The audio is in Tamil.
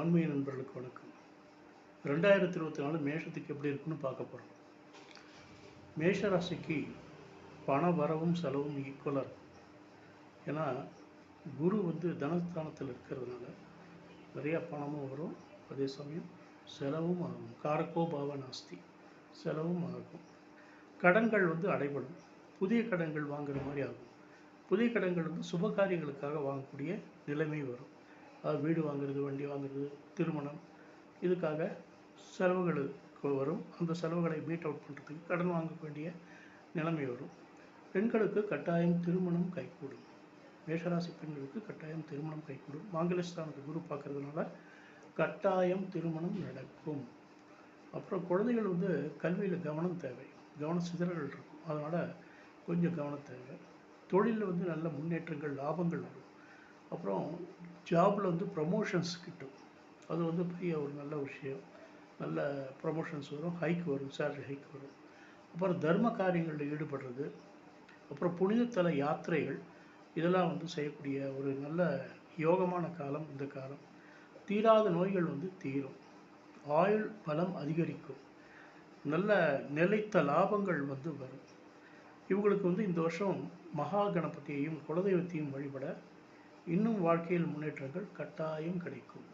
ஆன்மீக நண்பர்களுக்கு வணக்கம். 2024 மேஷத்துக்கு எப்படி இருக்குன்னு பார்க்க போகிறோம். மேஷ ராசிக்கு பண வரவும் செலவும் ஈக்குவலாக இருக்கும். ஏன்னா குரு தனஸ்தானத்தில் இருக்கிறதுனால நிறையா பணமும் வரும், அதே சமயம் செலவும் ஆகும். காரக்கோ பாவ நாஸ்தி, செலவும் ஆகும். கடன்கள் அடைபடும். புதிய கடன்கள் வாங்குற மாதிரி ஆகும். புதிய கடன்கள் சுப காரியங்களுக்காக வாங்கக்கூடிய நிலைமை வரும். அது வீடு வாங்குறது, வண்டி வாங்குறது, திருமணம், இதுக்காக செலவுகள் வரும். அந்த செலவுகளை மீட் அவுட் பண்ணுறதுக்கு கடன் வாங்க வேண்டிய நிலைமை வரும். பெண்களுக்கு கட்டாயம் திருமணம் கைகூடும். மேஷராசி பெண்களுக்கு கட்டாயம் திருமணம் கைகூடும். மாங்கல்யஸ்தானத்தை குரு பார்க்கறதுனால கட்டாயம் திருமணம் நடக்கும். அப்புறம் குழந்தைகள் கல்வியில் கவனம் தேவை. கவன சிதறல்கள் இருக்கும், அதனால் கொஞ்சம் கவனம் தேவை. தொழிலில் நல்ல முன்னேற்றங்கள், லாபங்கள் வரும். அப்புறம் ஜாபில் ப்ரமோஷன்ஸ் கிட்டும். அது பெரிய ஒரு நல்ல விஷயம். நல்ல ப்ரமோஷன்ஸ் வரும், ஹைக் வரும், சேலரி ஹைக் வரும். அப்புறம் தர்ம காரியங்களில் ஈடுபடுறது, அப்புறம் புனிதத்தல யாத்திரைகள், இதெல்லாம் செய்யக்கூடிய ஒரு நல்ல யோகமான காலம் இந்த காலம். தீராத நோய்கள் தீரும். ஆயுள் பலம் அதிகரிக்கும். நல்ல நிலைத்த லாபங்கள் வரும். இவங்களுக்கு இந்த வருஷம் மகா கணபதியையும் குலதெய்வத்தையும் வழிபட இன்னும் வாழ்க்கையில் முன்னேற்றங்கள் கட்டாயம் கிடைக்கும்.